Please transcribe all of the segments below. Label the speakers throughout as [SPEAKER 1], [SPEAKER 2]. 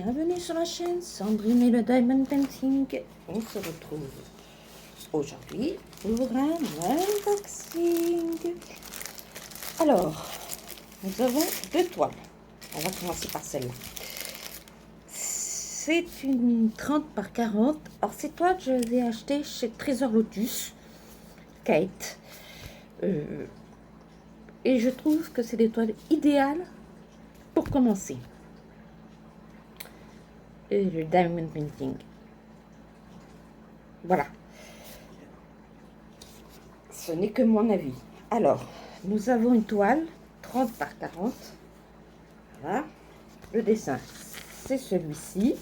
[SPEAKER 1] bienvenue sur la chaîne Sandrine et le Diamond Painting. On se retrouve aujourd'hui pour un unboxing. Alors, nous avons deux toiles. On va commencer par celle-là. C'est une 30 par 40. Alors, ces toiles, je les ai achetées chez Trésor Lotus, Kate. Et je trouve que c'est des toiles idéales pour commencer. Le Diamond Painting. Voilà. Ce n'est que mon avis. Alors, nous avons une toile 30 par 40. Voilà. Le dessin, c'est celui-ci.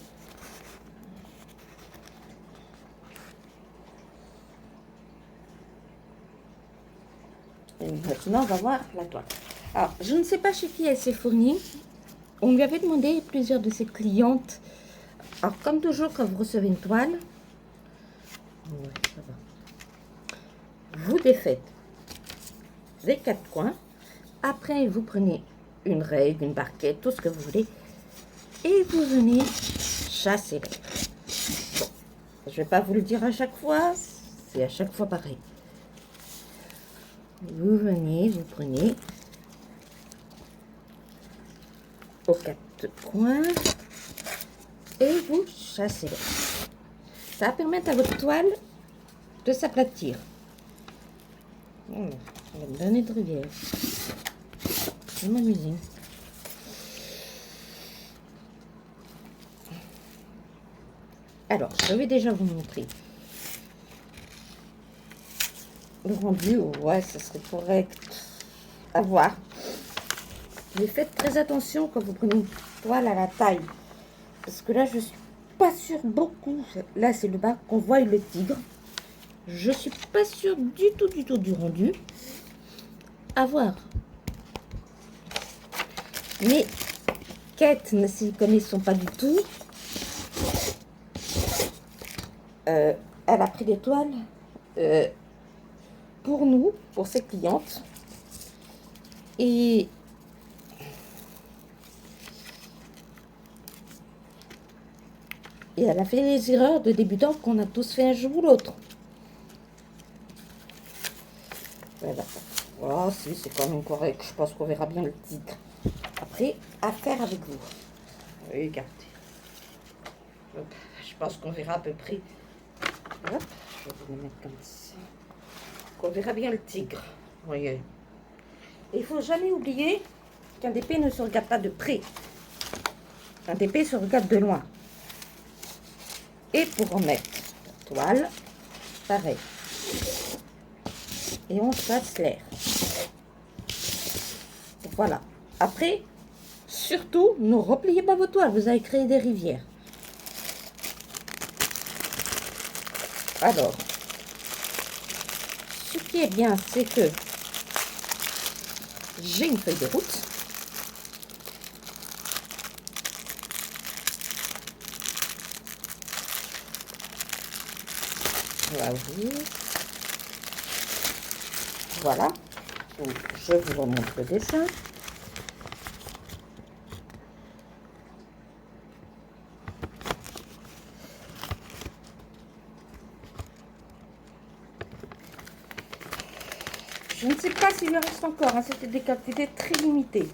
[SPEAKER 1] Et maintenant, on va voir la toile. Alors, je ne sais pas chez qui elle s'est fournie. On lui avait demandé plusieurs de ses clientes. Alors, comme toujours, quand vous recevez une toile, ouais, ça va. Vous défaites les quatre coins. Après, vous prenez une règle, une barquette, tout ce que vous voulez. Et vous venez chasser l'air. Bon, je ne vais pas vous le dire à chaque fois. C'est à chaque fois pareil. Vous venez, vous prenez aux quatre coins. Et vous chassez l'air. Ça va permettre à votre toile de s'aplatir. On va me donner de rivière. Je vais m'amuser. Alors, je vais déjà vous montrer le rendu. Ouais, ça serait correct à voir. Mais faites très attention quand vous prenez une toile à la taille. Parce que là, je suis pas sûre beaucoup. Là, c'est le bas qu'on voit le tigre. Je suis pas sûre du tout du rendu. À voir. Mais Kate ne s'y connaissant pas du tout. Elle a pris des toiles pour nous, pour ses clientes. Et elle a fait les erreurs de débutant qu'on a tous fait un jour ou l'autre. Voilà. Oh, si, c'est quand même correct. Je pense qu'on verra bien le tigre. Après, à faire avec vous. Regardez. Hop, je pense qu'on verra à peu près. Hop, je vais vous le mettre comme ça. Qu'on verra bien le tigre. Voyez. Il ne faut jamais oublier qu'un DP ne se regarde pas de près. Un DP se regarde de loin. Et pour remettre la toile, pareil. Et on chasse l'air. Voilà. Après, surtout, ne repliez pas vos toiles. Vous allez créer des rivières. Alors, ce qui est bien, c'est que j'ai une feuille de route. Voilà. Je vous remontre le dessin. Je ne sais pas s'il en reste encore, hein, c'était des quantités très limitées.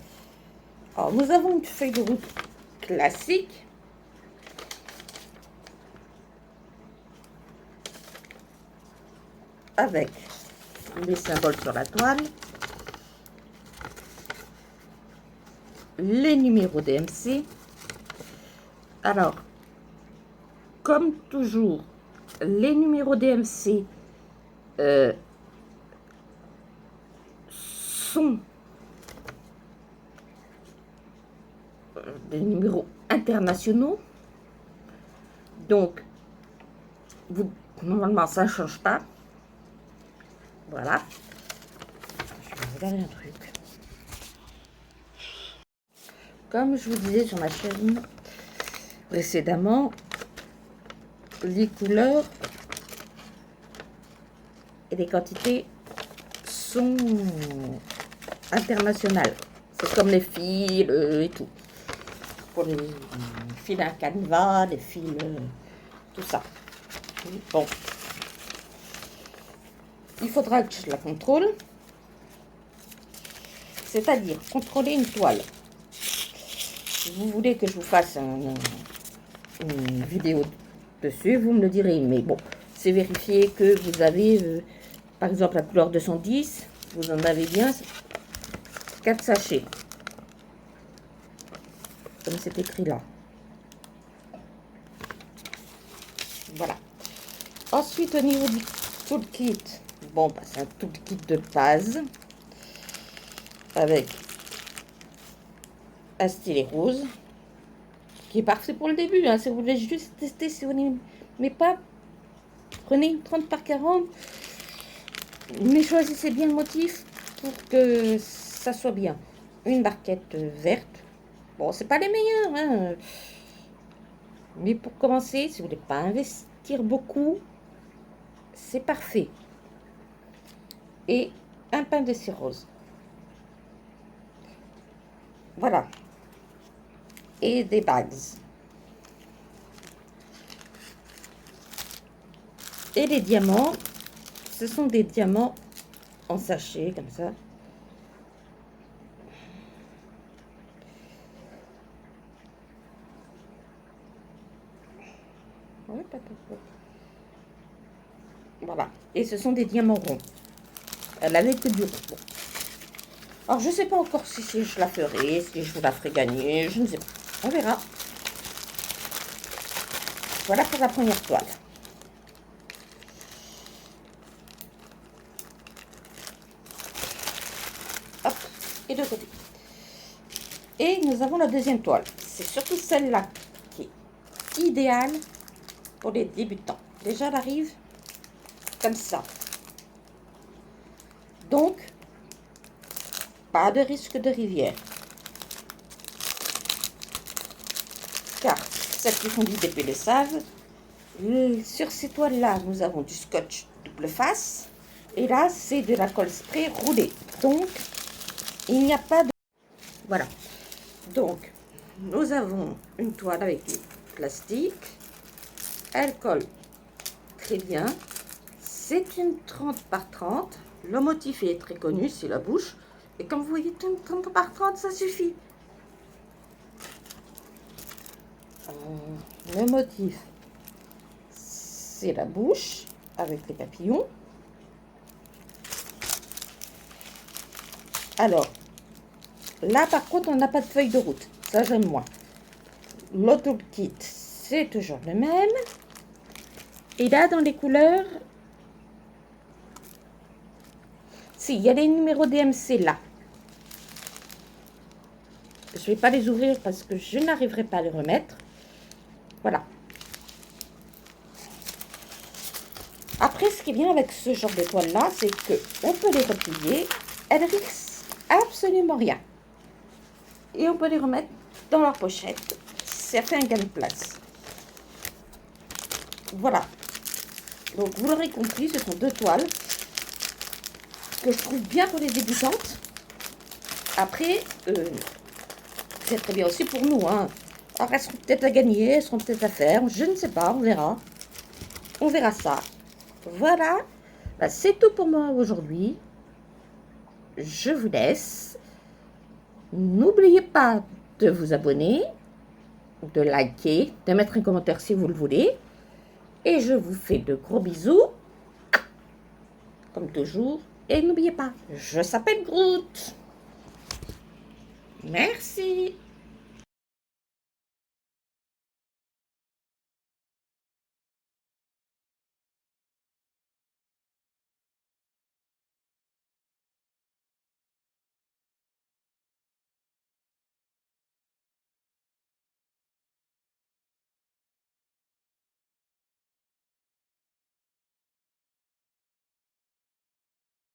[SPEAKER 1] Alors, nous avons une feuille de route classique. Avec les symboles sur la toile. Les numéros DMC. Alors, comme toujours, les numéros DMC sont des numéros internationaux. Donc, normalement, ça ne change pas. Voilà. Je vais regarder un truc. Comme je vous disais sur ma chaîne précédemment, les couleurs et les quantités sont internationales. C'est comme les fils et tout. pour les fils à canevas, les fils, tout ça. Bon, il faudra que je la contrôle, c'est-à-dire contrôler une toile. Si vous voulez que je vous fasse une vidéo dessus, vous me le direz, mais bon, c'est vérifier que vous avez, par exemple, la couleur 210, vous en avez bien 4 sachets, comme c'est écrit là. Voilà. Ensuite, au niveau du toolkit, bon, bah, c'est un toolkit de base avec un stylet rose qui est parfait pour le début. Hein. Si vous voulez juste tester, si vous n'aimez pas, prenez une 30 par 40, mais choisissez bien le motif pour que ça soit bien. Une barquette verte. Bon, c'est pas les meilleurs, hein. Mais pour commencer, si vous voulez pas investir beaucoup, c'est parfait. Et un pain de cire rose. Voilà. Et des bags. Et les diamants, ce sont des diamants en sachet, comme ça. Voilà. Et ce sont des diamants ronds. Elle avait que du rond. Alors, je ne sais pas encore si je la ferai, si je vous la ferai gagner, je ne sais pas. On verra. Voilà pour la première toile. Hop, et de côté. Et nous avons la deuxième toile. C'est surtout celle-là qui est idéale pour les débutants. Déjà, elle arrive comme ça. Donc, pas de risque de rivière. Car celles qui font du DP le savent. Sur ces toiles-là, nous avons du scotch double face. Et là, c'est de la colle spray roulée. Donc, il n'y a pas de... Voilà. Donc, nous avons une toile avec du plastique. Elle colle très bien. C'est une 30 par 30. Le motif est très connu, c'est la bouche. Et comme vous voyez, une 30 par 30, ça suffit. Le motif, c'est la bouche avec les papillons. Alors, là par contre, on n'a pas de feuille de route. Ça, j'aime moins. L'auto-kit, c'est toujours le même. Et là, dans les couleurs, si, il y a les numéros DMC là. Je ne vais pas les ouvrir parce que je n'arriverai pas à les remettre. Voilà. Après, ce qui est bien avec ce genre de toile-là, c'est qu'on peut les replier. Elles risquent absolument rien. Et on peut les remettre dans leur pochette. Ça fait un gain de place. Voilà. Donc, vous l'aurez compris, ce sont deux toiles que je trouve bien pour les débutantes. Après, c'est très bien aussi pour nous. Hein. Alors, elles seront peut-être à gagner, elles seront peut-être à faire. Je ne sais pas, on verra. On verra ça. Voilà. Bah, c'est tout pour moi aujourd'hui. Je vous laisse. N'oubliez pas de vous abonner, de liker, de mettre un commentaire si vous le voulez. Et je vous fais de gros bisous. Comme toujours. Et n'oubliez pas, je s'appelle Groot. Merci.